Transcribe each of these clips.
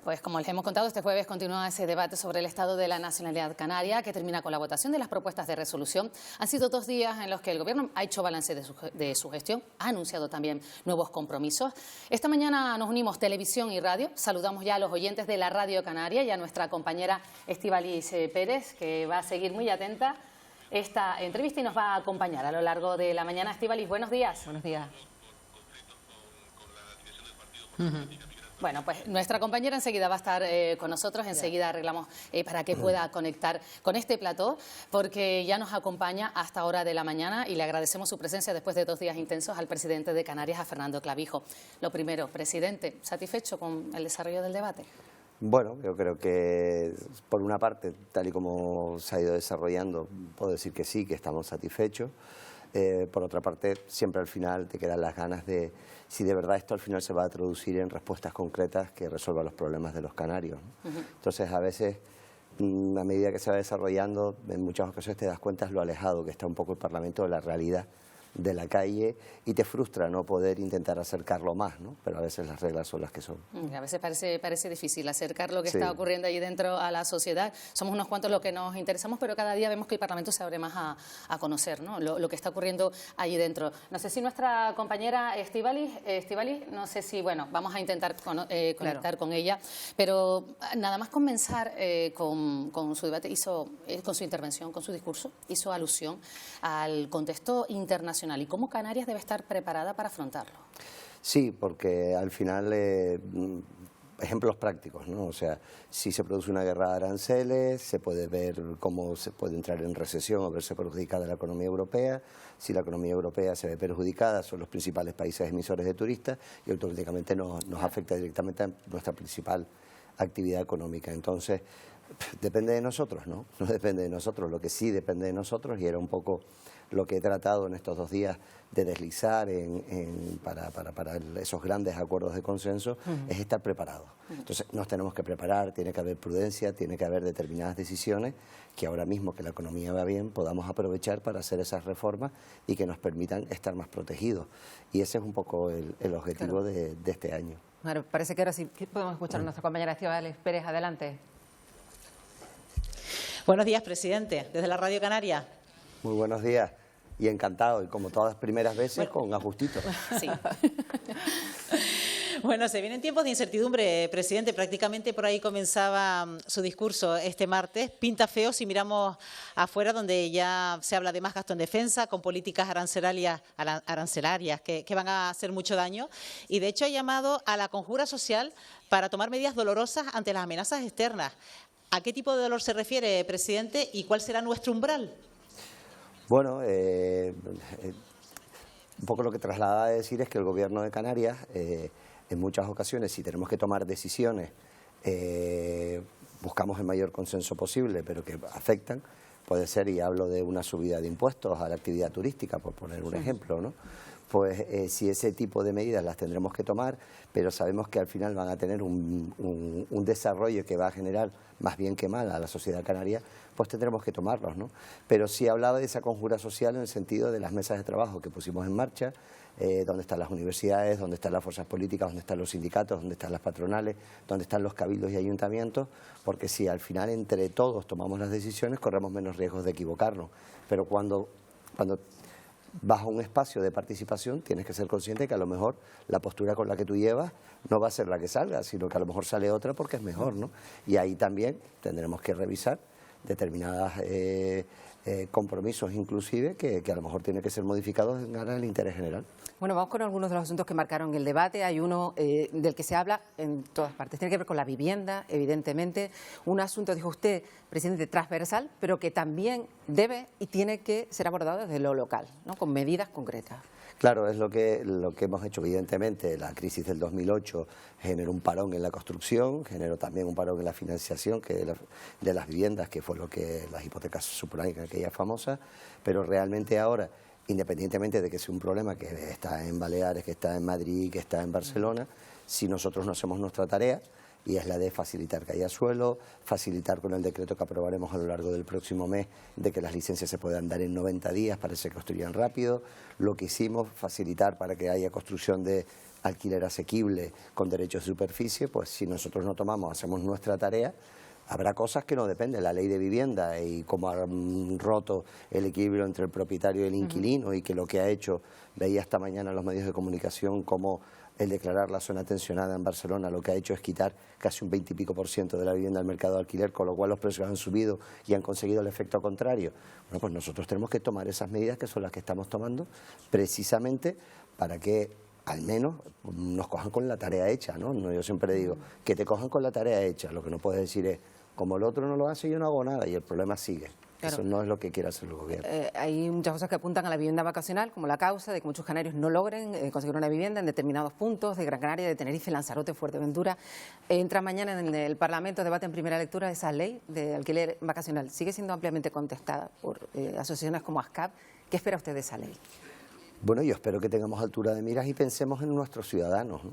Pues como les hemos contado, este jueves continúa ese debate sobre el estado de la nacionalidad canaria, que termina con la votación de las propuestas de resolución. Han sido 2 días en los que el Gobierno ha hecho balance de su gestión, ha anunciado también nuevos compromisos. Esta mañana nos unimos televisión y radio. Saludamos ya a los oyentes de la Radio Canaria y a nuestra compañera Estíbaliz Pérez, que va a seguir muy atenta esta entrevista y nos va a acompañar a lo largo de la mañana. Estíbaliz, buenos días. Buenos días. Bueno, pues nuestra compañera enseguida va a estar con nosotros, enseguida arreglamos para que pueda conectar con este plató, porque ya nos acompaña hasta hora de la mañana y le agradecemos su presencia después de 2 días intensos al presidente de Canarias, a Fernando Clavijo. Lo primero, presidente, ¿satisfecho con el desarrollo del debate? Bueno, yo creo que por una parte, tal y como se ha ido desarrollando, puedo decir que sí, que estamos satisfechos. Por otra parte, siempre al final te quedan las ganas de si de verdad esto al final se va a traducir en respuestas concretas que resuelvan los problemas de los canarios, ¿no? Entonces, a veces, a medida que se va desarrollando, en muchas ocasiones te das cuenta de lo alejado que está un poco el Parlamento de la realidad de la calle y te frustra no poder intentar acercarlo más, ¿no? Pero a veces las reglas son las que son. A veces parece difícil acercar lo que está ocurriendo allí dentro a la sociedad. Somos unos cuantos los que nos interesamos, pero cada día vemos que el Parlamento se abre más a conocer, ¿no? Lo que está ocurriendo allí dentro. No sé si nuestra compañera Estíbaliz, no sé si, bueno, vamos a intentar conectar con ella, pero nada más comenzar con su debate, con su intervención, con su discurso, hizo alusión al contexto internacional y cómo Canarias debe estar preparada para afrontarlo. Sí, porque al final, ejemplos prácticos, ¿no? O sea, si se produce una guerra de aranceles, se puede ver cómo se puede entrar en recesión o verse perjudicada la economía europea. Si la economía europea se ve perjudicada, son los principales países emisores de turistas y automáticamente nos afecta directamente a nuestra principal actividad económica. Entonces, depende de nosotros, ¿no? No depende de nosotros. Lo que sí depende de nosotros, y era un poco lo que he tratado en estos 2 días de deslizar para esos grandes acuerdos de consenso, es estar preparados. Entonces nos tenemos que preparar, tiene que haber prudencia, tiene que haber determinadas decisiones que ahora mismo que la economía va bien podamos aprovechar para hacer esas reformas y que nos permitan estar más protegidos. Y ese es un poco el objetivo de este año. Bueno, parece que ahora sí podemos escuchar a nuestra compañera Estíbaliz Pérez. Adelante. Buenos días, presidente, desde la Radio Canaria. Muy buenos días y encantado, y como todas las primeras veces, con ajustitos. Sí. Bueno, se vienen tiempos de incertidumbre, presidente. Prácticamente por ahí comenzaba su discurso este martes. Pinta feo si miramos afuera, donde ya se habla de más gasto en defensa, con políticas arancelarias que van a hacer mucho daño. Y de hecho ha llamado a la conjura social para tomar medidas dolorosas ante las amenazas externas. ¿A qué tipo de dolor se refiere, presidente, y cuál será nuestro umbral? Bueno, un poco lo que trasladaba a decir es que el Gobierno de Canarias, en muchas ocasiones, si tenemos que tomar decisiones, buscamos el mayor consenso posible, pero que afectan, puede ser, y hablo de una subida de impuestos a la actividad turística, por poner un ejemplo, ¿no? Pues si ese tipo de medidas las tendremos que tomar, pero sabemos que al final van a tener un desarrollo que va a generar más bien que mal a la sociedad canaria, pues tendremos que tomarlos, ¿no? Pero sí hablaba de esa conjura social en el sentido de las mesas de trabajo que pusimos en marcha, donde están las universidades, donde están las fuerzas políticas, donde están los sindicatos, donde están las patronales, donde están los cabildos y ayuntamientos, porque si al final entre todos tomamos las decisiones corremos menos riesgos de equivocarnos. Pero cuando vas a un espacio de participación tienes que ser consciente que a lo mejor la postura con la que tú llevas no va a ser la que salga, sino que a lo mejor sale otra porque es mejor, ¿no? Y ahí también tendremos que revisar determinados compromisos inclusive que a lo mejor tienen que ser modificados en aras del interés general. Bueno, vamos con algunos de los asuntos que marcaron el debate. Hay uno del que se habla en todas partes. Tiene que ver con la vivienda, evidentemente. Un asunto, dijo usted, presidente, transversal, pero que también debe y tiene que ser abordado desde lo local, ¿no? Con medidas concretas. Claro, es lo que hemos hecho, evidentemente. La crisis del 2008 generó un parón en la construcción, generó también un parón en la financiación de las viviendas, que fue lo que las hipotecas superaron, aquella famosa, pero realmente ahora, independientemente de que sea un problema que está en Baleares, que está en Madrid, que está en Barcelona, si nosotros no hacemos nuestra tarea, y es la de facilitar que haya suelo, facilitar con el decreto que aprobaremos a lo largo del próximo mes de que las licencias se puedan dar en 90 días para que se construyan rápido. Lo que hicimos, facilitar para que haya construcción de alquiler asequible con derechos de superficie, pues si nosotros no hacemos nuestra tarea, habrá cosas que no dependen. La ley de vivienda y cómo han roto el equilibrio entre el propietario y el inquilino y que lo que ha hecho, veía esta mañana en los medios de comunicación cómo el declarar la zona tensionada en Barcelona lo que ha hecho es quitar casi un 20 y pico % de la vivienda del mercado de alquiler, con lo cual los precios han subido y han conseguido el efecto contrario. Bueno, pues nosotros tenemos que tomar esas medidas que son las que estamos tomando precisamente para que al menos nos cojan con la tarea hecha, ¿no? Yo siempre digo, que te cojan con la tarea hecha. Lo que no puedes decir es, como el otro no lo hace, yo no hago nada y el problema sigue. Claro. Eso no es lo que quiere hacer el gobierno. Hay muchas cosas que apuntan a la vivienda vacacional, como la causa de que muchos canarios no logren conseguir una vivienda en determinados puntos de Gran Canaria, de Tenerife, Lanzarote, Fuerteventura. Entra mañana en el Parlamento, debate en primera lectura esa ley de alquiler vacacional. Sigue siendo ampliamente contestada por asociaciones como ASCAP. ¿Qué espera usted de esa ley? Bueno, yo espero que tengamos altura de miras y pensemos en nuestros ciudadanos, ¿no?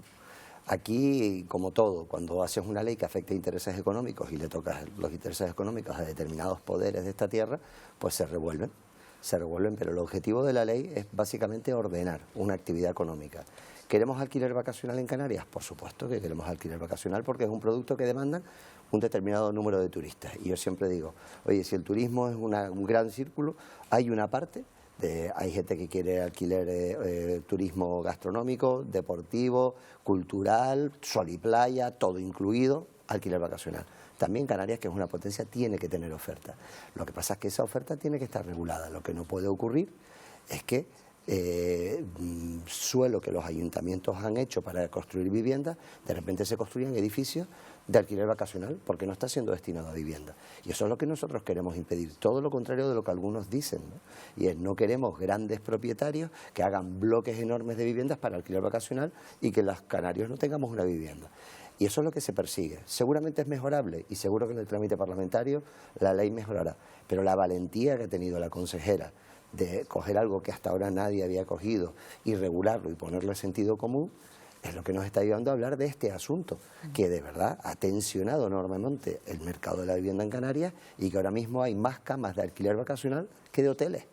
Aquí, como todo, cuando haces una ley que afecte a intereses económicos y le tocas los intereses económicos a determinados poderes de esta tierra, pues se revuelven, pero el objetivo de la ley es básicamente ordenar una actividad económica. ¿Queremos alquiler vacacional en Canarias? Por supuesto que queremos alquiler vacacional porque es un producto que demanda un determinado número de turistas. Y yo siempre digo, oye, si el turismo es un gran círculo, hay una parte... hay gente que quiere alquiler turismo gastronómico, deportivo, cultural, sol y playa, todo incluido, alquiler vacacional. También Canarias, que es una potencia, tiene que tener oferta. Lo que pasa es que esa oferta tiene que estar regulada. Lo que no puede ocurrir es que suelo que los ayuntamientos han hecho para construir viviendas, de repente se construyen edificios de alquiler vacacional porque no está siendo destinado a vivienda. Y eso es lo que nosotros queremos impedir, todo lo contrario de lo que algunos dicen, ¿no? Y es, no queremos grandes propietarios que hagan bloques enormes de viviendas para alquiler vacacional y que los canarios no tengamos una vivienda. Y eso es lo que se persigue. Seguramente es mejorable y seguro que en el trámite parlamentario la ley mejorará, pero la valentía que ha tenido la consejera de coger algo que hasta ahora nadie había cogido y regularlo y ponerle sentido común, es lo que nos está ayudando a hablar de este asunto, que de verdad ha tensionado enormemente el mercado de la vivienda en Canarias y que ahora mismo hay más camas de alquiler vacacional que de hoteles.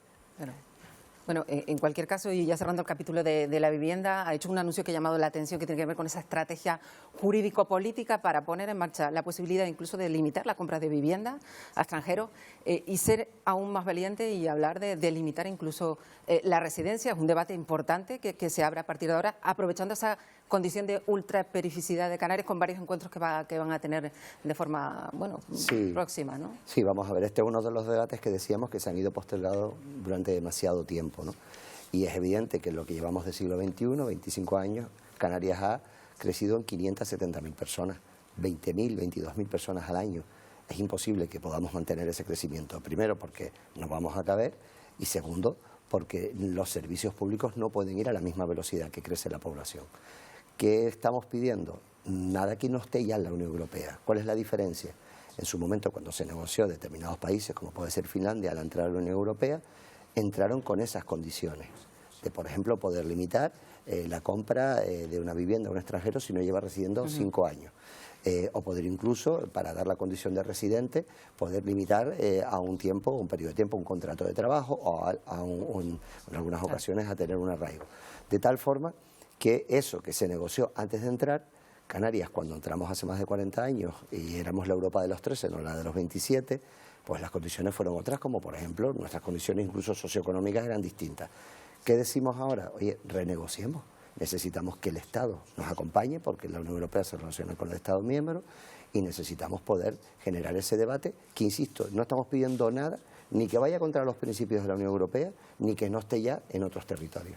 Bueno, en cualquier caso, y ya cerrando el capítulo de la vivienda, ha hecho un anuncio que ha llamado la atención, que tiene que ver con esa estrategia jurídico-política para poner en marcha la posibilidad incluso de limitar la compra de vivienda a extranjeros y ser aún más valiente y hablar de limitar incluso la residencia. Es un debate importante que se abre a partir de ahora, aprovechando esa condición de ultraperificidad de Canarias con varios encuentros que van a tener de forma próxima, ¿no? Sí, vamos a ver, este es uno de los debates que decíamos que se han ido postergando durante demasiado tiempo, ¿no? Y es evidente que en lo que llevamos del siglo XXI, 25 años, Canarias ha crecido en 570.000 personas, 20.000, 22.000 personas al año. Es imposible que podamos mantener ese crecimiento, primero porque no vamos a caber y segundo porque los servicios públicos no pueden ir a la misma velocidad que crece la población. ¿Qué estamos pidiendo? Nada que no esté ya en la Unión Europea. ¿Cuál es la diferencia? En su momento, cuando se negoció determinados países, como puede ser Finlandia, al entrar a la Unión Europea, entraron con esas condiciones de, por ejemplo, poder limitar la compra de una vivienda a un extranjero si no lleva residiendo 5 años. O poder incluso, para dar la condición de residente, poder limitar a un tiempo, un periodo de tiempo, un contrato de trabajo o en algunas ocasiones a tener un arraigo. De tal forma que eso que se negoció antes de entrar, Canarias, cuando entramos hace más de 40 años y éramos la Europa de los 13, no la de los 27, pues las condiciones fueron otras, como por ejemplo nuestras condiciones incluso socioeconómicas eran distintas. ¿Qué decimos ahora? Oye, renegociemos. Necesitamos que el Estado nos acompañe, porque la Unión Europea se relaciona con el Estado miembro, y necesitamos poder generar ese debate, que insisto, no estamos pidiendo nada, ni que vaya contra los principios de la Unión Europea, ni que no esté ya en otros territorios.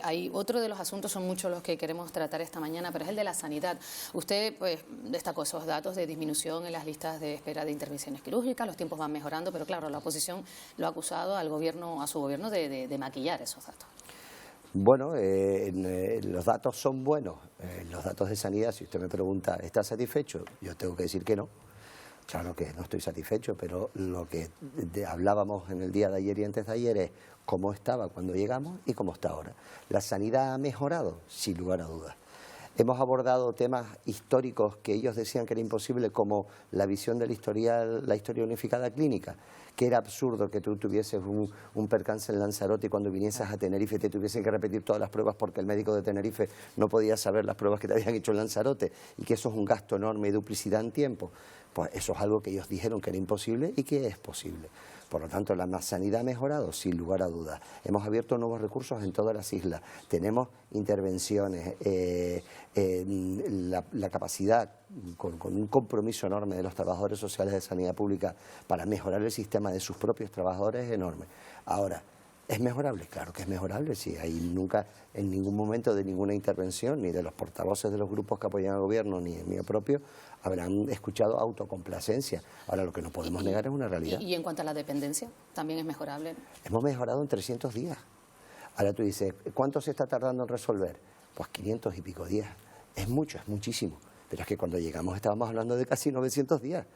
Hay otro de los asuntos, son muchos los que queremos tratar esta mañana, pero es el de la sanidad. Usted pues destacó esos datos de disminución en las listas de espera de intervenciones quirúrgicas, los tiempos van mejorando, pero claro, la oposición lo ha acusado al gobierno, a su gobierno de maquillar esos datos. Bueno, los datos son buenos. Los datos de sanidad, si usted me pregunta, ¿está satisfecho? Yo tengo que decir que no. Claro que no estoy satisfecho, pero lo que hablábamos en el día de ayer y antes de ayer es cómo estaba cuando llegamos y cómo está ahora. ¿La sanidad ha mejorado? Sin lugar a dudas. Hemos abordado temas históricos que ellos decían que era imposible, como la visión del historial, la historia unificada clínica, que era absurdo que tú tuvieses un percance en Lanzarote y cuando vinieses a Tenerife te tuviesen que repetir todas las pruebas porque el médico de Tenerife no podía saber las pruebas que te habían hecho en Lanzarote, y que eso es un gasto enorme y duplicidad en tiempo. Pues eso es algo que ellos dijeron que era imposible y que es posible. Por lo tanto, la sanidad ha mejorado, sin lugar a dudas. Hemos abierto nuevos recursos en todas las islas. Tenemos intervenciones, la capacidad, con un compromiso enorme de los trabajadores sociales de sanidad pública para mejorar el sistema de sus propios trabajadores es enorme. Ahora, ¿es mejorable? Claro que es mejorable, sí. Ahí nunca, en ningún momento de ninguna intervención, ni de los portavoces de los grupos que apoyan al gobierno, ni el mío propio, habrán escuchado autocomplacencia. Ahora, lo que no podemos negar es una realidad. ¿Y en cuanto a la dependencia, también es mejorable? Hemos mejorado en 300 días. Ahora tú dices, ¿cuánto se está tardando en resolver? Pues 500 y pico días. Es mucho, es muchísimo. Pero es que cuando llegamos estábamos hablando de casi 900 días.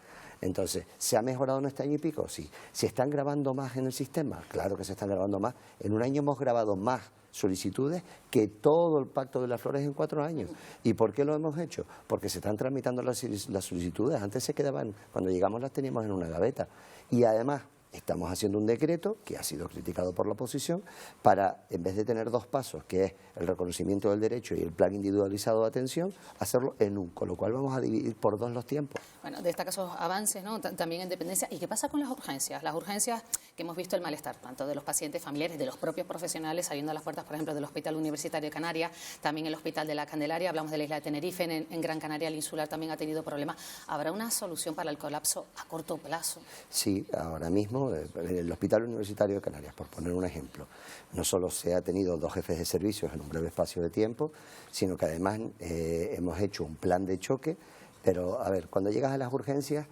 Entonces, ¿se ha mejorado en este año y pico? Sí. ¿Se están grabando más en el sistema? Claro que se están grabando más. En un año hemos grabado más solicitudes que todo el Pacto de las Flores en 4 años. ¿Y por qué lo hemos hecho? Porque se están tramitando las solicitudes. Antes se quedaban, cuando llegamos las teníamos en una gaveta. Y además, estamos haciendo un decreto, que ha sido criticado por la oposición, para, en vez de tener 2 pasos, que es el reconocimiento del derecho y el plan individualizado de atención, hacerlo en un, con lo cual vamos a dividir por 2 los tiempos. Bueno, destaca esos avances, ¿no? También en dependencia. ¿Y qué pasa con las urgencias? Las urgencias, que hemos visto el malestar, tanto de los pacientes, familiares, de los propios profesionales, saliendo a las puertas, por ejemplo, del Hospital Universitario de Canarias, también el Hospital de la Candelaria, hablamos de la isla de Tenerife, en Gran Canaria el insular también ha tenido problemas. ¿Habrá una solución para el colapso a corto plazo? Sí, ahora mismo, en el Hospital Universitario de Canarias, por poner un ejemplo, no solo se ha tenido 2 jefes de servicios en un breve espacio de tiempo, sino que además hemos hecho un plan de choque. Pero, a ver, cuando llegas a las urgencias,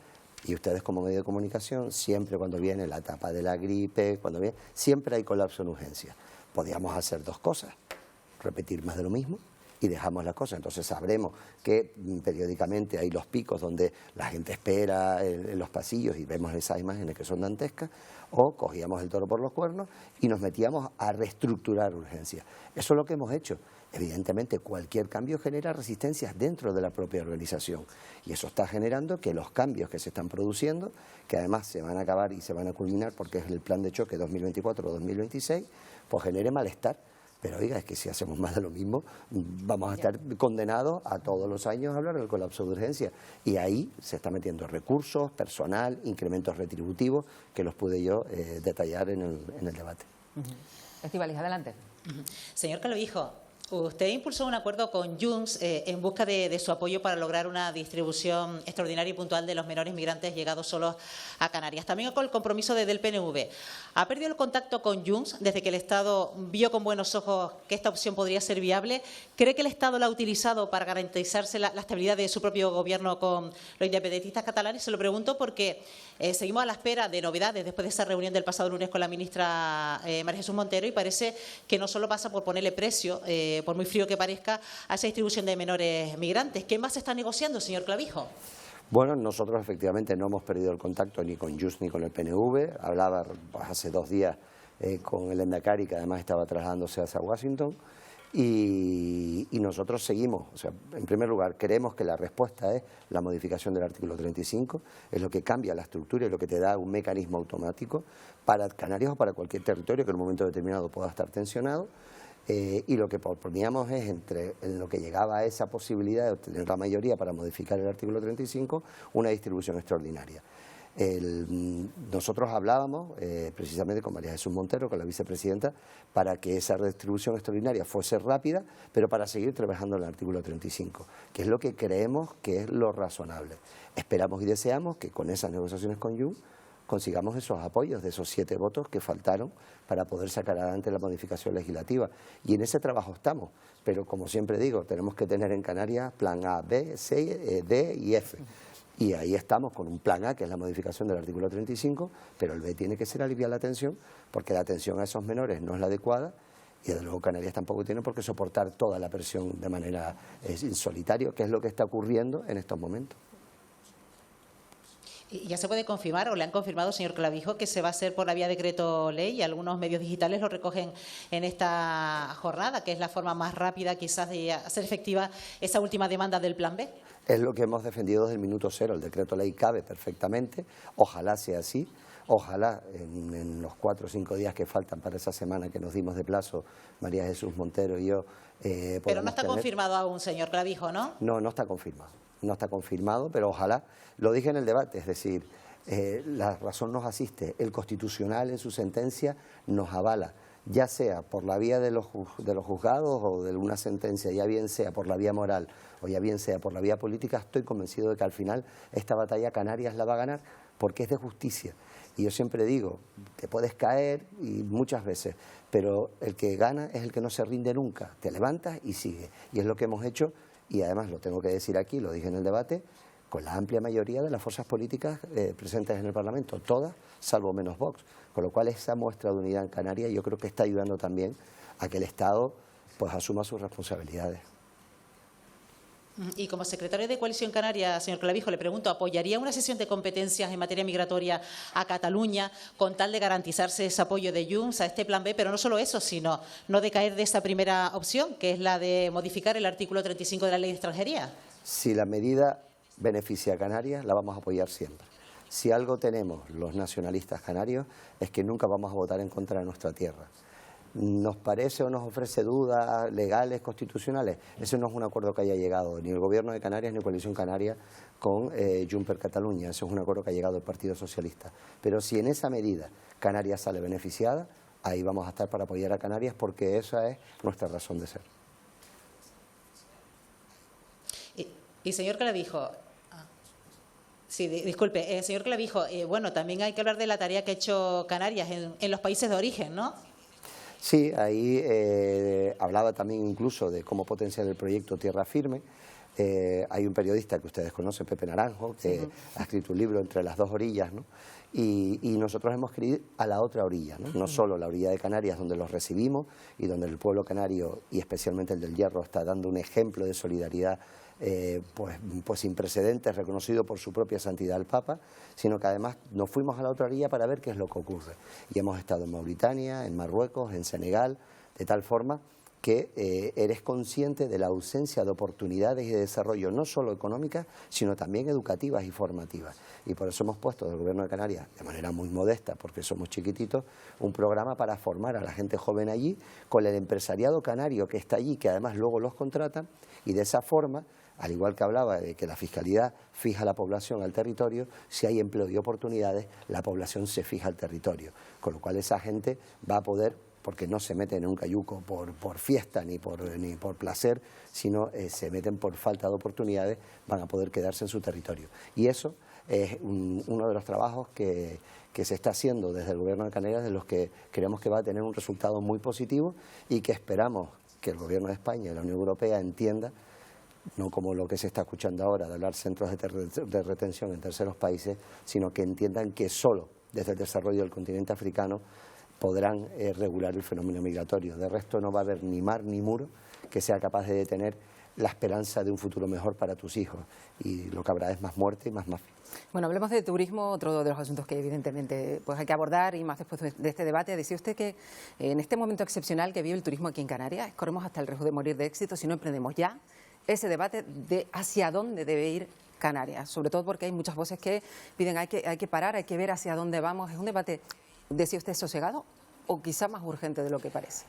y ustedes como medio de comunicación, siempre cuando viene la etapa de la gripe, siempre hay colapso en urgencias. Podríamos hacer 2 cosas, repetir más de lo mismo y dejamos las cosas. Entonces sabremos que periódicamente hay los picos donde la gente espera en los pasillos y vemos esas imágenes que son dantescas, o cogíamos el toro por los cuernos y nos metíamos a reestructurar urgencias. Eso es lo que hemos hecho. Evidentemente, cualquier cambio genera resistencias dentro de la propia organización, y eso está generando que los cambios que se están produciendo, que además se van a acabar y se van a culminar porque es el plan de choque 2024-2026, pues genere malestar. Pero oiga, es que si hacemos más de lo mismo, vamos a estar condenados a todos los años a hablar del colapso de urgencia. Y ahí se está metiendo recursos, personal, incrementos retributivos, que los pude yo detallar en el debate. Estíbaliz, adelante. Señor Calvijo, usted impulsó un acuerdo con Junts en busca de su apoyo para lograr una distribución extraordinaria y puntual de los menores migrantes llegados solos a Canarias. También con el compromiso del PNV. ¿Ha perdido el contacto con Junts desde que el Estado vio con buenos ojos que esta opción podría ser viable? ¿Cree que el Estado la ha utilizado para garantizarse la estabilidad de su propio gobierno con los independentistas catalanes? Se lo pregunto porque seguimos a la espera de novedades después de esa reunión del pasado lunes con la ministra María Jesús Montero, y parece que no solo pasa por ponerle precio, por muy frío que parezca, a esa distribución de menores migrantes. ¿Qué más se está negociando, señor Clavijo? Bueno, nosotros efectivamente no hemos perdido el contacto ni con Junts ni con el PNV. Hablaba hace 2 días con el Endacari, que además estaba trasladándose hacia Washington, y nosotros seguimos. O sea, en primer lugar, creemos que la respuesta es la modificación del artículo 35, es lo que cambia la estructura y lo que te da un mecanismo automático para Canarias o para cualquier territorio que en un momento determinado pueda estar tensionado. Y lo que proponíamos es, en lo que llegaba a esa posibilidad de obtener la mayoría para modificar el artículo 35, una distribución extraordinaria. Nosotros hablábamos precisamente con María Jesús Montero, con la vicepresidenta, para que esa redistribución extraordinaria fuese rápida, pero para seguir trabajando en el artículo 35, que es lo que creemos que es lo razonable. Esperamos y deseamos que con esas negociaciones con Junts consigamos esos apoyos de esos 7 votos que faltaron para poder sacar adelante la modificación legislativa. Y en ese trabajo estamos, pero como siempre digo, tenemos que tener en Canarias plan A, B, C, D y F. Y ahí estamos con un plan A, que es la modificación del artículo 35, pero el B tiene que ser aliviar la tensión, porque la atención a esos menores no es la adecuada, y desde luego Canarias tampoco tiene por qué soportar toda la presión de manera en solitario, que es lo que está ocurriendo en estos momentos. ¿Y ya se puede confirmar o le han confirmado, señor Clavijo, que se va a hacer por la vía decreto ley y algunos medios digitales lo recogen en esta jornada, que es la forma más rápida quizás de hacer efectiva esa última demanda del Plan B? Es lo que hemos defendido desde el minuto cero. El decreto ley cabe perfectamente, ojalá sea así. Ojalá en los 4 o 5 días que faltan para esa semana que nos dimos de plazo, María Jesús Montero y yo. Pero no está confirmado aún, señor Clavijo, ¿no? No, no está confirmado. No está confirmado, pero ojalá. Lo dije en el debate, es decir, la razón nos asiste. El Constitucional en su sentencia nos avala, ya sea por la vía de los juzgados o de una sentencia, ya bien sea por la vía moral o ya bien sea por la vía política. Estoy convencido de que al final esta batalla Canarias la va a ganar porque es de justicia. Y yo siempre digo, te puedes caer y muchas veces, pero el que gana es el que no se rinde nunca. Te levantas y sigue. Y es lo que hemos hecho, y además lo tengo que decir aquí, lo dije en el debate, con la amplia mayoría de las fuerzas políticas presentes en el Parlamento, todas, salvo menos Vox. Con lo cual esa muestra de unidad en Canarias yo creo que está ayudando también a que el Estado pues asuma sus responsabilidades. Y como secretario de Coalición Canaria, señor Clavijo, le pregunto, ¿apoyaría una sesión de competencias en materia migratoria a Cataluña con tal de garantizarse ese apoyo de Junts a este Plan B? Pero no solo eso, sino no decaer de esa primera opción, que es la de modificar el artículo 35 de la Ley de Extranjería. Si la medida beneficia a Canarias, la vamos a apoyar siempre. Si algo tenemos los nacionalistas canarios es que nunca vamos a votar en contra de nuestra tierra. ¿Nos parece o nos ofrece dudas legales, constitucionales? Ese no es un acuerdo que haya llegado ni el Gobierno de Canarias ni Coalición Canaria con Junts per Catalunya. Ese es un acuerdo que ha llegado el Partido Socialista. Pero si en esa medida Canarias sale beneficiada, ahí vamos a estar para apoyar a Canarias porque esa es nuestra razón de ser. Y señor Clavijo, sí, disculpe, señor Clavijo, bueno, también hay que hablar de la tarea que ha hecho Canarias en los países de origen, ¿no? Sí, ahí hablaba también incluso de cómo potenciar el proyecto Tierra Firme. Hay un periodista que ustedes conocen, Pepe Naranjo, que ha escrito un libro Entre las dos orillas, ¿no? Y nosotros hemos querido ir a la otra orilla, ¿no? No solo la orilla de Canarias, donde los recibimos y donde el pueblo canario, y especialmente el del Hierro, está dando un ejemplo de solidaridad pues sin precedentes, reconocido por su propia santidad el Papa, sino que además nos fuimos a la otra orilla para ver qué es lo que ocurre. Y hemos estado en Mauritania, en Marruecos, en Senegal, de tal forma que eres consciente de la ausencia de oportunidades y de desarrollo, no solo económicas, sino también educativas y formativas. Y por eso hemos puesto del Gobierno de Canarias, de manera muy modesta, porque somos chiquititos, un programa para formar a la gente joven allí, con el empresariado canario que está allí, que además luego los contratan, y de esa forma, al igual que hablaba de que la fiscalidad fija la población al territorio, si hay empleo y oportunidades, la población se fija al territorio. Con lo cual esa gente va a poder, porque no se meten en un cayuco por fiesta ni por placer, sino se meten por falta de oportunidades, van a poder quedarse en su territorio. Y eso es uno de los trabajos que se está haciendo desde el Gobierno de Canarias, de los que creemos que va a tener un resultado muy positivo y que esperamos que el Gobierno de España y la Unión Europea entienda, no como lo que se está escuchando ahora de hablar centros de retención en terceros países, sino que entiendan que solo desde el desarrollo del continente africano podrán regular el fenómeno migratorio. De resto no va a haber ni mar ni muro que sea capaz de detener la esperanza de un futuro mejor para tus hijos, y lo que habrá es más muerte y más mafia. Bueno, hablemos de turismo, otro de los asuntos que evidentemente pues hay que abordar, y más después de este debate. Decía usted que en este momento excepcional que vive el turismo aquí en Canarias, corremos hasta el riesgo de morir de éxito si no emprendemos ya ese debate de hacia dónde debe ir Canarias, sobre todo porque hay muchas voces que piden hay que parar, hay que ver hacia dónde vamos. ¿Es un debate, decía usted, sosegado o quizá más urgente de lo que parece?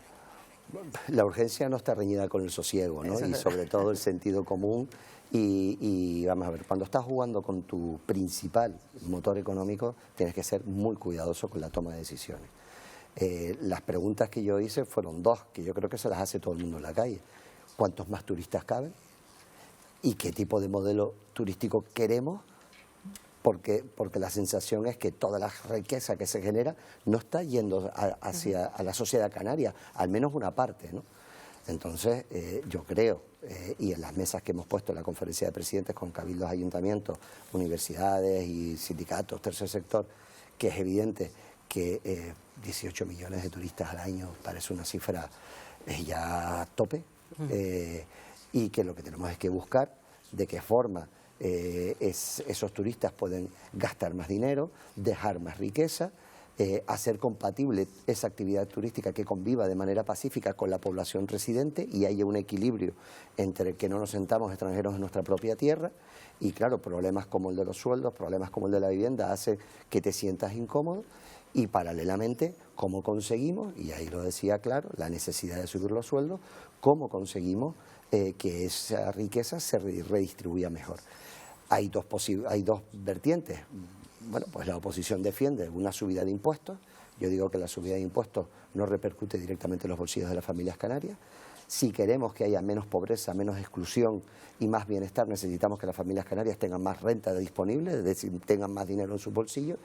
La urgencia no está reñida con el sosiego, ¿no? Y sobre todo el sentido común. Y vamos a ver, cuando estás jugando con tu principal motor económico, tienes que ser muy cuidadoso con la toma de decisiones. Las preguntas que yo hice fueron dos, que yo creo que se las hace todo el mundo en la calle. ¿Cuántos más turistas caben? ¿Y qué tipo de modelo turístico queremos? Porque la sensación es que toda la riqueza que se genera no está yendo hacia a la sociedad canaria, al menos una parte, ¿no? Entonces, yo creo, y en las mesas que hemos puesto en la conferencia de presidentes con cabildos, ayuntamientos, universidades y sindicatos, tercer sector, que es evidente que 18 millones de turistas al año parece una cifra ya tope, y que lo que tenemos es que buscar de qué forma esos turistas pueden gastar más dinero, dejar más riqueza, hacer compatible esa actividad turística que conviva de manera pacífica con la población residente y haya un equilibrio entre que no nos sentamos extranjeros en nuestra propia tierra y claro, problemas como el de los sueldos, problemas como el de la vivienda hacen que te sientas incómodo y paralelamente cómo conseguimos, y ahí lo decía claro, la necesidad de subir los sueldos, cómo conseguimos que esa riqueza se redistribuya mejor. Hay dos vertientes. Bueno, pues la oposición defiende una subida de impuestos. Yo digo que la subida de impuestos no repercute directamente en los bolsillos de las familias canarias. Si queremos que haya menos pobreza, menos exclusión y más bienestar, necesitamos que las familias canarias tengan más renta disponible, es decir, tengan más dinero en sus bolsillos.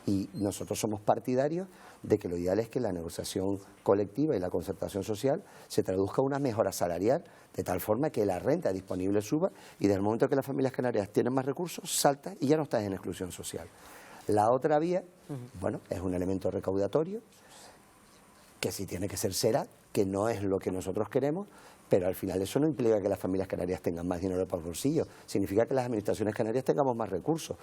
Y nosotros somos partidarios de que lo ideal es que la negociación colectiva y la concertación social se traduzca en una mejora salarial, de tal forma que la renta disponible suba y desde el momento que las familias canarias tienen más recursos, salta y ya no estás en exclusión social. La otra vía, bueno, es un elemento recaudatorio, que si tiene que ser será, que no es lo que nosotros queremos, pero al final eso no implica que las familias canarias tengan más dinero para el bolsillo, significa que las administraciones canarias tengamos más recursos,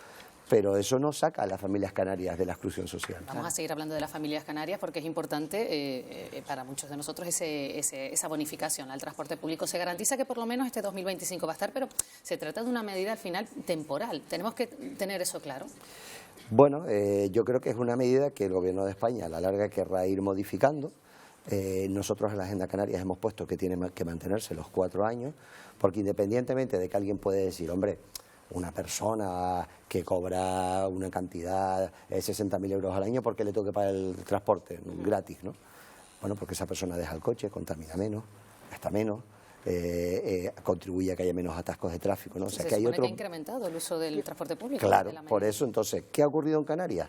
pero eso no saca a las familias canarias de la exclusión social. Vamos a seguir hablando de las familias canarias porque es importante para muchos de nosotros esa bonificación al transporte público. Se garantiza que por lo menos este 2025 va a estar, pero se trata de una medida al final temporal. Tenemos que tener eso claro. Bueno, yo creo que es una medida que el Gobierno de España a la larga querrá ir modificando. Nosotros en la Agenda Canarias hemos puesto que tiene que mantenerse los 4 años, porque independientemente de que alguien puede decir, hombre, una persona que cobra una cantidad de 60.000 euros al año, ¿por qué le tengo que pagar el transporte gratis, no? Bueno, porque esa persona deja el coche, contamina menos, gasta menos, contribuye a que haya menos atascos de tráfico, ¿no? O sea, que hay otro... que ha incrementado el uso del transporte público. Claro, por eso, entonces, ¿qué ha ocurrido en Canarias?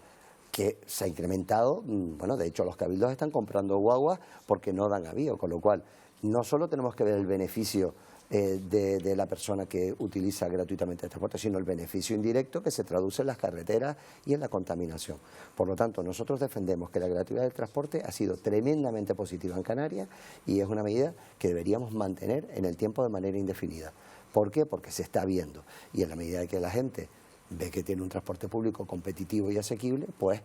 Que se ha incrementado, bueno, de hecho los cabildos están comprando guaguas porque no dan avío, con lo cual no solo tenemos que ver el beneficio de la persona que utiliza gratuitamente el transporte, sino el beneficio indirecto que se traduce en las carreteras y en la contaminación. Por lo tanto, nosotros defendemos que la gratuidad del transporte ha sido tremendamente positiva en Canarias y es una medida que deberíamos mantener en el tiempo de manera indefinida. ¿Por qué? Porque se está viendo y en la medida que la gente ve que tiene un transporte público competitivo y asequible, pues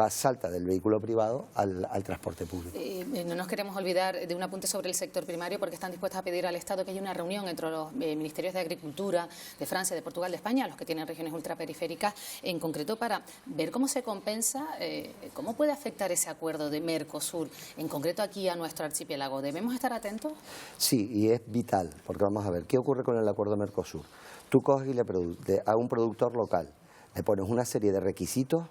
salta del vehículo privado al transporte público. No nos queremos olvidar de un apunte sobre el sector primario porque están dispuestos a pedir al Estado que haya una reunión entre los ministerios de Agricultura de Francia, de Portugal, de España, los que tienen regiones ultraperiféricas, en concreto para ver cómo se compensa, cómo puede afectar ese acuerdo de Mercosur, en concreto aquí a nuestro archipiélago. ¿Debemos estar atentos? Sí, y es vital, porque vamos a ver, ¿qué ocurre con el acuerdo Mercosur? Tú coges y a un productor local le pones una serie de requisitos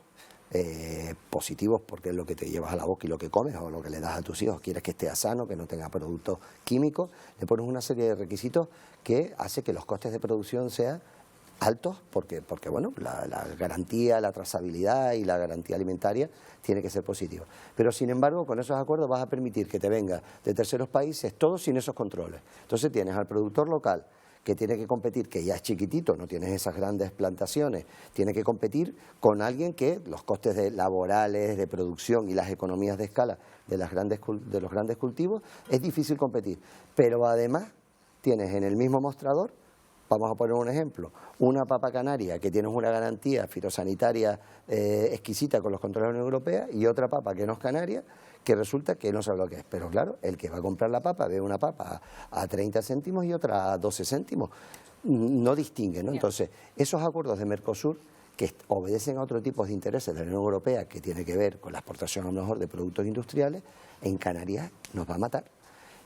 positivos porque es lo que te llevas a la boca y lo que comes o lo que le das a tus hijos. Quieres que esté sano, que no tenga productos químicos, le pones una serie de requisitos que hace que los costes de producción sean altos porque bueno, la garantía, la trazabilidad y la garantía alimentaria tiene que ser positiva. Pero sin embargo, con esos acuerdos vas a permitir que te venga de terceros países todo sin esos controles. Entonces tienes al productor local que tiene que competir, que ya es chiquitito, no tienes esas grandes plantaciones, tiene que competir con alguien que los costes laborales, de producción y las economías de escala de los grandes cultivos, es difícil competir. Pero además tienes en el mismo mostrador, vamos a poner un ejemplo, una papa canaria que tienes una garantía fitosanitaria exquisita con los controles de la Unión Europea y otra papa que no es canaria, que resulta que no sabe lo que es. Pero claro, el que va a comprar la papa ve una papa a 30 céntimos y otra a 12 céntimos. No distingue, ¿no? Entonces, esos acuerdos de Mercosur que obedecen a otro tipo de intereses de la Unión Europea que tiene que ver con la exportación a lo mejor de productos industriales, en Canarias nos va a matar.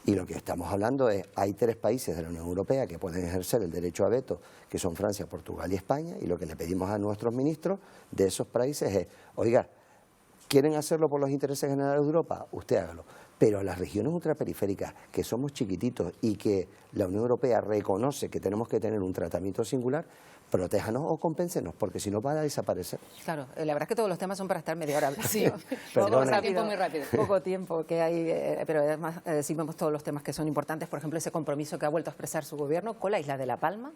Y lo que estamos hablando es, hay 3 países de la Unión Europea que pueden ejercer el derecho a veto, que son Francia, Portugal y España, y lo que le pedimos a nuestros ministros de esos países es, oiga, ¿quieren hacerlo por los intereses generales de Europa? Usted hágalo. Pero las regiones ultraperiféricas, que somos chiquititos y que la Unión Europea reconoce que tenemos que tener un tratamiento singular, protéjanos o compénsenos, porque si no van a desaparecer. Claro, la verdad es que todos los temas son para estar media hora. Sí, pasa tiempo muy rápido. Poco tiempo que hay, pero además sí vemos todos los temas que son importantes, por ejemplo, ese compromiso que ha vuelto a expresar su gobierno con la isla de La Palma.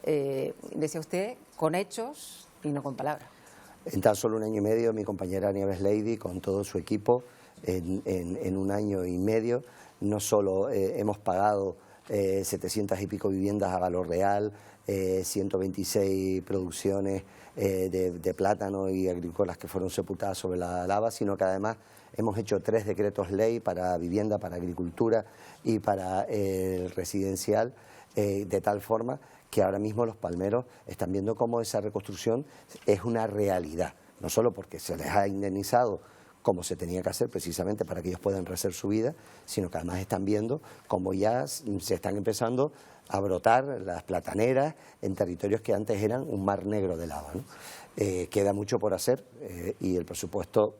Decía usted, con hechos y no con palabras. En tan solo 1 año y medio, mi compañera Nieves Lady, con todo su equipo, en 1 año y medio, no solo hemos pagado 700 y pico viviendas a valor real, 126 producciones de plátano y agrícolas que fueron sepultadas sobre la lava, sino que además hemos hecho 3 decretos ley para vivienda, para agricultura y para residencial, de tal forma que ahora mismo los palmeros están viendo cómo esa reconstrucción es una realidad, no solo porque se les ha indemnizado como se tenía que hacer precisamente para que ellos puedan rehacer su vida, sino que además están viendo cómo ya se están empezando a brotar las plataneras en territorios que antes eran un mar negro de lava, ¿no? Queda mucho por hacer y el presupuesto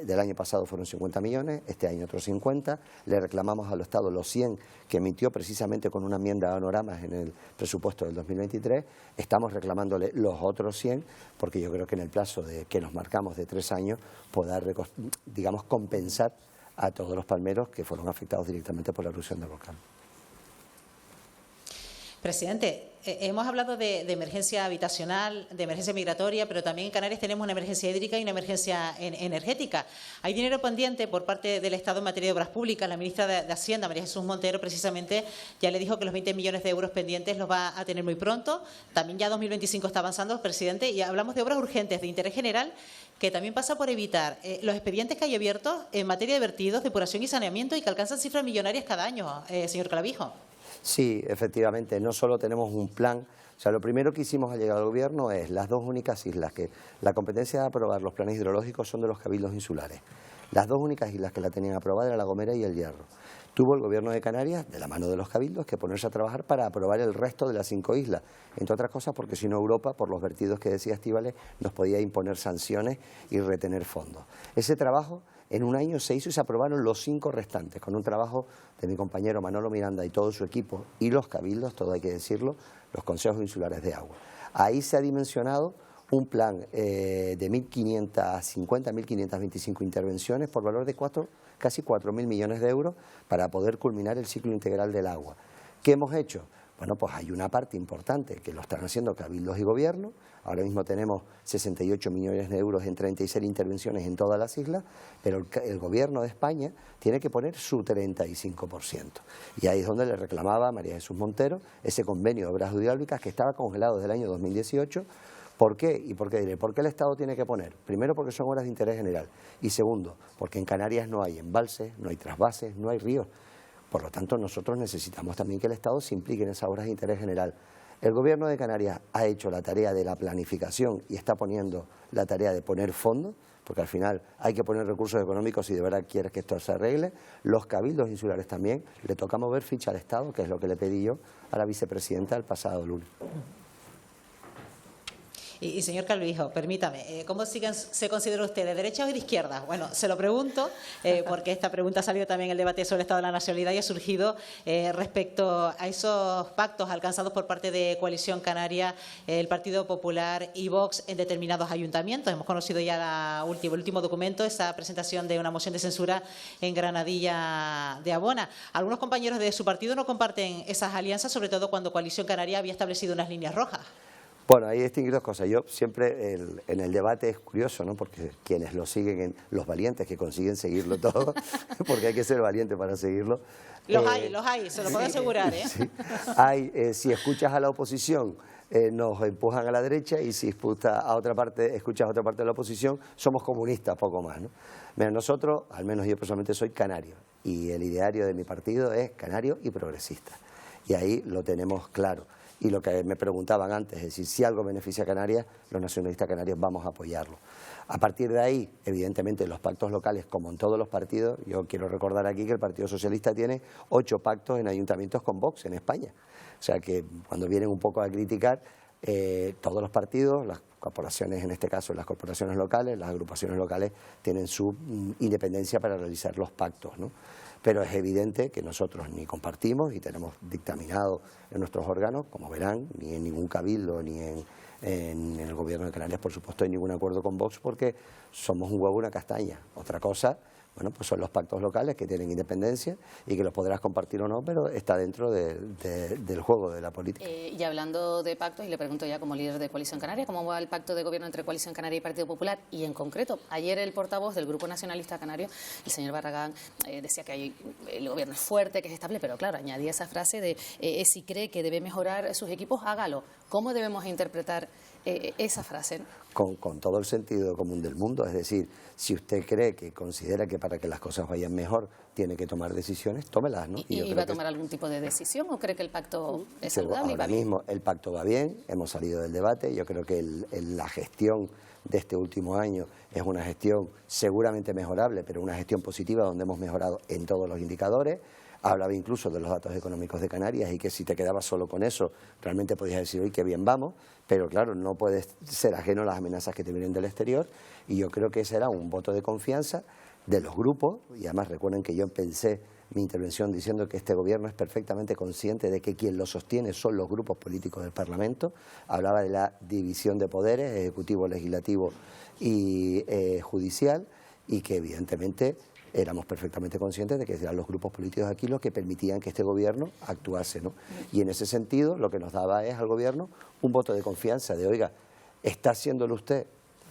del año pasado fueron 50 millones, este año otros 50, le reclamamos al Estado los 100 que emitió precisamente con una enmienda a Honoramas en el presupuesto del 2023, estamos reclamándole los otros 100 porque yo creo que en el plazo que nos marcamos de 3 años pueda, digamos, compensar a todos los palmeros que fueron afectados directamente por la erupción del volcán. Presidente, hemos hablado de emergencia habitacional, de emergencia migratoria, pero también en Canarias tenemos una emergencia hídrica y una emergencia energética. Hay dinero pendiente por parte del Estado en materia de obras públicas. La ministra de Hacienda, María Jesús Montero, precisamente ya le dijo que los 20 millones de euros pendientes los va a tener muy pronto. También ya 2025 está avanzando, presidente, y hablamos de obras urgentes de interés general que también pasa por evitar los expedientes que hay abiertos en materia de vertidos, depuración y saneamiento y que alcanzan cifras millonarias cada año, señor Clavijo. Sí, efectivamente, no solo tenemos un plan, o sea, lo primero que hicimos al llegar al Gobierno es las 2 únicas islas que la competencia de aprobar los planes hidrológicos son de los cabildos insulares. Las 2 únicas islas que la tenían aprobada eran La Gomera y El Hierro. Tuvo el Gobierno de Canarias, de la mano de los cabildos, que ponerse a trabajar para aprobar el resto de las 5 islas, entre otras cosas porque si no Europa, por los vertidos que decía Estíbaliz, nos podía imponer sanciones y retener fondos. Ese trabajo en un año se hizo y se aprobaron los 5 restantes, con un trabajo de mi compañero Manolo Miranda y todo su equipo, y los cabildos, todo hay que decirlo, los consejos insulares de agua. Ahí se ha dimensionado un plan de 1.550, 1.525 intervenciones por valor de casi 4.000 millones de euros para poder culminar el ciclo integral del agua. ¿Qué hemos hecho? Bueno, pues hay una parte importante que lo están haciendo cabildos y gobierno. Ahora mismo tenemos 68 millones de euros en 36 intervenciones en todas las islas, pero el Gobierno de España tiene que poner su 35%. Y ahí es donde le reclamaba a María Jesús Montero ese convenio de obras hidráulicas que estaba congelado desde el año 2018. ¿Por qué? ¿Y por qué diré? ¿Por qué el Estado tiene que poner? Primero, porque son obras de interés general. Y segundo, porque en Canarias no hay embalses, no hay trasvases, no hay ríos. Por lo tanto, nosotros necesitamos también que el Estado se implique en esas obras de interés general. El Gobierno de Canarias ha hecho la tarea de la planificación y está poniendo la tarea de poner fondos, porque al final hay que poner recursos económicos si de verdad quieres que esto se arregle. Los cabildos insulares también, le toca mover ficha al Estado, que es lo que le pedí yo a la vicepresidenta el pasado lunes. Y señor Clavijo, permítame, ¿cómo se considera usted, de derecha o de izquierda? Bueno, se lo pregunto porque esta pregunta ha salido también en el debate sobre el Estado de la Nacionalidad y ha surgido respecto a esos pactos alcanzados por parte de Coalición Canaria, el Partido Popular y Vox en determinados ayuntamientos. Hemos conocido ya el último documento, esa presentación de una moción de censura en Granadilla de Abona. Algunos compañeros de su partido no comparten esas alianzas, sobre todo cuando Coalición Canaria había establecido unas líneas rojas. Bueno, hay que distinguir 2 cosas. Yo siempre, en el debate es curioso, ¿no? Porque quienes lo siguen, los valientes que consiguen seguirlo todo, porque hay que ser valiente para seguirlo. Los hay, se lo puedo asegurar, ¿eh? Sí. Si escuchas a la oposición, nos empujan a la derecha y si escuchas a otra parte de la oposición, somos comunistas, poco más, ¿no? Mira, nosotros, al menos yo personalmente soy canario y el ideario de mi partido es canario y progresista. Y ahí lo tenemos claro. Y lo que me preguntaban antes, es decir, si algo beneficia a Canarias, los nacionalistas canarios vamos a apoyarlo. A partir de ahí, evidentemente, los pactos locales, como en todos los partidos, yo quiero recordar aquí que el Partido Socialista tiene 8 pactos en ayuntamientos con Vox en España. O sea que cuando vienen un poco a criticar, todos los partidos, las corporaciones, en este caso las corporaciones locales, las agrupaciones locales, tienen su independencia para realizar los pactos, ¿no? Pero es evidente que nosotros ni compartimos y tenemos dictaminado en nuestros órganos, como verán, ni en ningún cabildo ni en el Gobierno de Canarias, por supuesto, hay ningún acuerdo con Vox porque somos un huevo y una castaña. Otra cosa, Bueno, pues son los pactos locales que tienen independencia y que los podrás compartir o no, pero está dentro del juego de la política. Y hablando de pactos, y le pregunto ya como líder de Coalición Canaria, ¿cómo va el pacto de gobierno entre Coalición Canaria y Partido Popular? Y en concreto, ayer el portavoz del Grupo Nacionalista Canario, el señor Barragán, decía que el gobierno es fuerte, que es estable, pero claro, añadía esa frase de si cree que debe mejorar sus equipos, hágalo. ¿Cómo debemos interpretar esa frase? Con todo el sentido común del mundo, es decir, si usted cree que considera que para que las cosas vayan mejor tiene que tomar decisiones, tómelas, ¿no? ¿Y va a tomar algún tipo de decisión o cree que el pacto es saludable? Ahora mismo el pacto va bien, hemos salido del debate, yo creo que la gestión de este último año es una gestión seguramente mejorable, pero una gestión positiva donde hemos mejorado en todos los indicadores. Hablaba incluso de los datos económicos de Canarias y que si te quedabas solo con eso realmente podías decir, oye, qué bien vamos, pero claro, no puedes ser ajeno a las amenazas que te vienen del exterior y yo creo que ese era un voto de confianza de los grupos y además recuerden que yo pensé mi intervención diciendo que este gobierno es perfectamente consciente de que quien lo sostiene son los grupos políticos del Parlamento. Hablaba de la división de poderes, ejecutivo, legislativo y judicial y que evidentemente éramos perfectamente conscientes de que eran los grupos políticos aquí los que permitían que este gobierno actuase, ¿no? Y en ese sentido lo que nos daba es al gobierno un voto de confianza de, oiga, está haciéndolo usted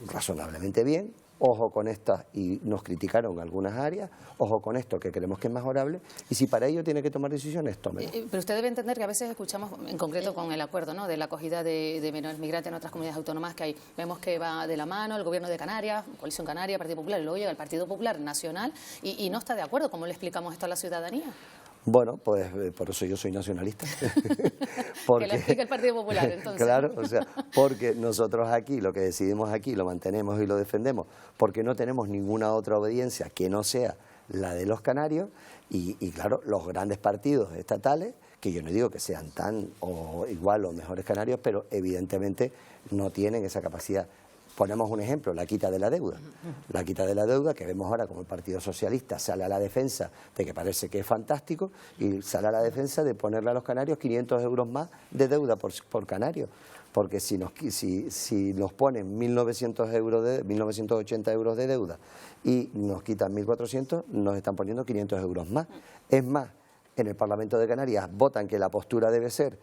razonablemente bien, ojo con estas, y nos criticaron algunas áreas, ojo con esto que creemos que es mejorable, y si para ello tiene que tomar decisiones, tómelo. Pero usted debe entender que a veces escuchamos, en concreto con el acuerdo, ¿no?, de la acogida de menores migrantes en otras comunidades autónomas, que hay, vemos que va de la mano el gobierno de Canarias, Coalición Canaria, Partido Popular, y luego llega el Partido Popular Nacional y no está de acuerdo. ¿Cómo le explicamos esto a la ciudadanía? Bueno, pues por eso yo soy nacionalista. Porque, que lo explique el Partido Popular, entonces. Claro, o sea, porque nosotros aquí, lo que decidimos aquí, lo mantenemos y lo defendemos, porque no tenemos ninguna otra obediencia que no sea la de los canarios y claro, los grandes partidos estatales, que yo no digo que sean tan o igual o mejores canarios, pero evidentemente no tienen esa capacidad. Ponemos un ejemplo, la quita de la deuda. La quita de la deuda, que vemos ahora como el Partido Socialista sale a la defensa de que parece que es fantástico y sale a la defensa de ponerle a los canarios 500 euros más de deuda por canario. Porque si nos ponen 1.980 euros de deuda y nos quitan 1.400, nos están poniendo 500 euros más. Es más, en el Parlamento de Canarias votan que la postura debe ser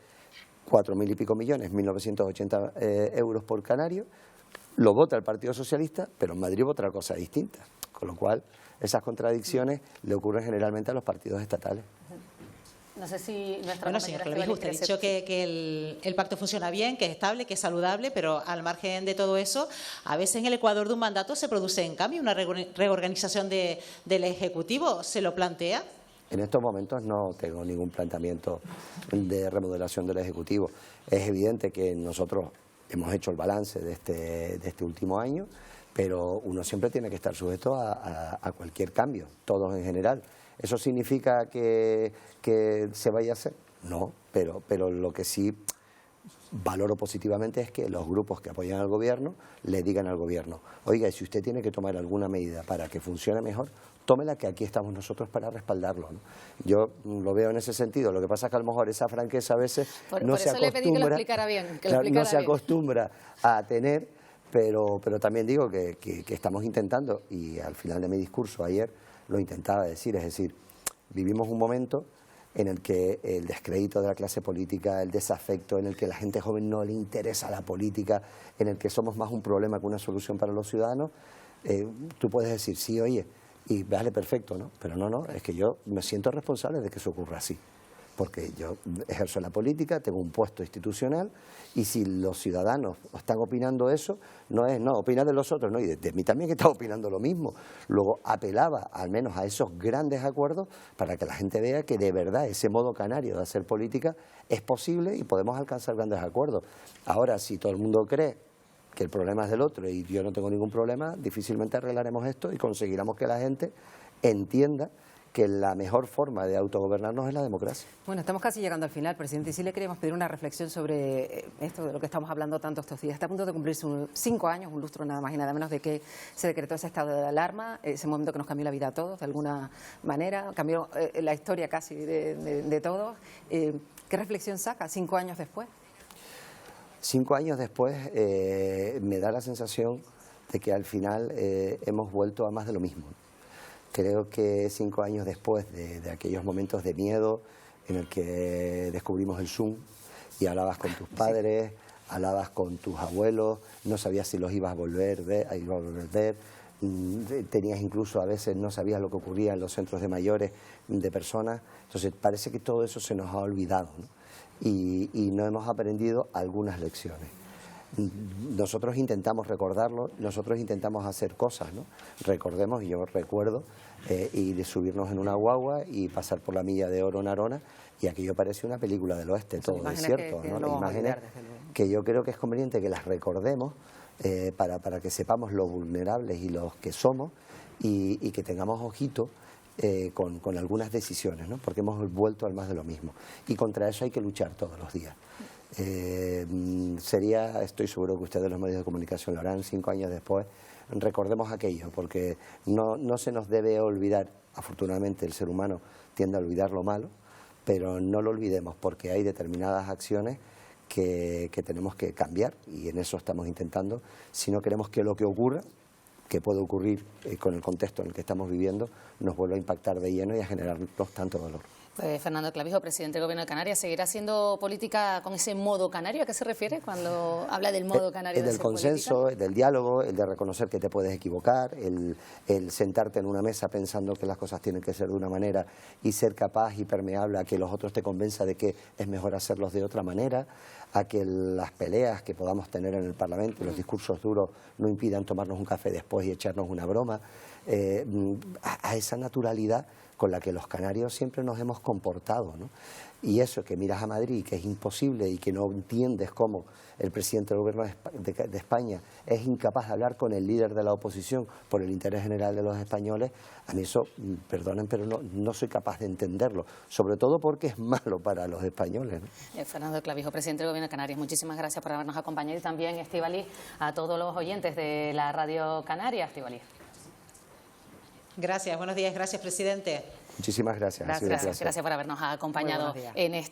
4.000 y pico millones, 1.980 euros por canario. Lo vota el Partido Socialista, pero en Madrid vota otra cosa distinta. Con lo cual, esas contradicciones le ocurren generalmente a los partidos estatales. No sé si nuestra Bueno, señor Clavijo, usted ha dicho que el pacto funciona bien, que es estable, que es saludable, pero al margen de todo eso, a veces en el Ecuador de un mandato se produce en cambio una reorganización del Ejecutivo. ¿Se lo plantea? En estos momentos no tengo ningún planteamiento de remodelación del Ejecutivo. Es evidente que nosotros hemos hecho el balance de este último año, pero uno siempre tiene que estar sujeto a cualquier cambio, todos en general. ¿Eso significa que se vaya a hacer? No, pero lo que sí valoro positivamente es que los grupos que apoyan al gobierno le digan al gobierno, oiga, si usted tiene que tomar alguna medida para que funcione mejor, tómela, que aquí estamos nosotros para respaldarlo, ¿no? Yo lo veo en ese sentido. Lo que pasa es que a lo mejor esa franqueza a veces no se acostumbra, le pedí que lo explicara bien, no se acostumbra a tener, pero también digo que estamos intentando, y al final de mi discurso ayer lo intentaba decir, es decir, vivimos un momento en el que el descrédito de la clase política, el desafecto, en el que a la gente joven no le interesa la política, en el que somos más un problema que una solución para los ciudadanos, tú puedes decir, sí, oye, y vale, perfecto, ¿no? Pero no, es que yo me siento responsable de que eso ocurra así, porque yo ejerzo la política, tengo un puesto institucional, y si los ciudadanos están opinando eso, no opina de los otros, ¿no? Y de mí también, que está opinando lo mismo. Luego apelaba al menos a esos grandes acuerdos para que la gente vea que de verdad ese modo canario de hacer política es posible y podemos alcanzar grandes acuerdos. Ahora, si todo el mundo cree que el problema es del otro y yo no tengo ningún problema, difícilmente arreglaremos esto y conseguiremos que la gente entienda que la mejor forma de autogobernarnos es la democracia. Bueno, estamos casi llegando al final, presidente, y sí le queremos pedir una reflexión sobre esto de lo que estamos hablando tanto estos días. Está a punto de cumplirse 5 años, un lustro nada más y nada menos, de que se decretó ese estado de alarma, ese momento que nos cambió la vida a todos, de alguna manera, cambió la historia casi de todos. ¿Qué reflexión saca 5 años después? 5 años después me da la sensación de que al final hemos vuelto a más de lo mismo. Creo que 5 años después de aquellos momentos de miedo en el que descubrimos el Zoom y hablabas con tus padres, hablabas con tus abuelos, no sabías si los ibas a volver a ver, tenías incluso a veces no sabías lo que ocurría en los centros de mayores de personas. Entonces parece que todo eso se nos ha olvidado, ¿no? Y no hemos aprendido algunas lecciones. Nosotros intentamos recordarlo, nosotros intentamos hacer cosas, ¿no? Recordemos, y yo recuerdo, ir subirnos en una guagua y pasar por la Milla de Oro en Arona, y aquello parece una película del oeste, todo desierto, ¿no? Imágenes que yo creo que es conveniente que las recordemos para que sepamos lo vulnerables y los que somos, y que tengamos ojito con algunas decisiones, ¿no? Porque hemos vuelto al más de lo mismo, y contra eso hay que luchar todos los días. Estoy seguro que ustedes los medios de comunicación lo harán 5 años después. Recordemos aquello, porque no se nos debe olvidar. Afortunadamente el ser humano tiende a olvidar lo malo, pero no lo olvidemos, porque hay determinadas acciones que tenemos que cambiar, y en eso estamos intentando, si no queremos que lo que ocurra, que puede ocurrir con el contexto en el que estamos viviendo, nos vuelva a impactar de lleno y a generarnos tanto dolor. Pues Fernando Clavijo, presidente del Gobierno de Canarias, ¿seguirá haciendo política con ese modo canario? ¿A qué se refiere cuando habla del modo canario? El del consenso, el del diálogo, el de reconocer que te puedes equivocar, el sentarte en una mesa pensando que las cosas tienen que ser de una manera y ser capaz y permeable a que los otros te convenzan de que es mejor hacerlos de otra manera, a que las peleas que podamos tener en el Parlamento, los discursos duros, no impidan tomarnos un café después y echarnos una broma, a esa naturalidad con la que los canarios siempre nos hemos comportado, ¿no? Y eso, que miras a Madrid, que es imposible y que no entiendes cómo el presidente del Gobierno de España es incapaz de hablar con el líder de la oposición por el interés general de los españoles, a mí eso, perdonen, pero no soy capaz de entenderlo, sobre todo porque es malo para los españoles, ¿no? Fernando Clavijo, presidente del Gobierno de Canarias, muchísimas gracias por habernos acompañado, y también, Estíbaliz, a todos los oyentes de la Radio Canaria. Estíbaliz. Gracias, buenos días, gracias, presidente. Muchísimas gracias. Gracias por habernos acompañado en este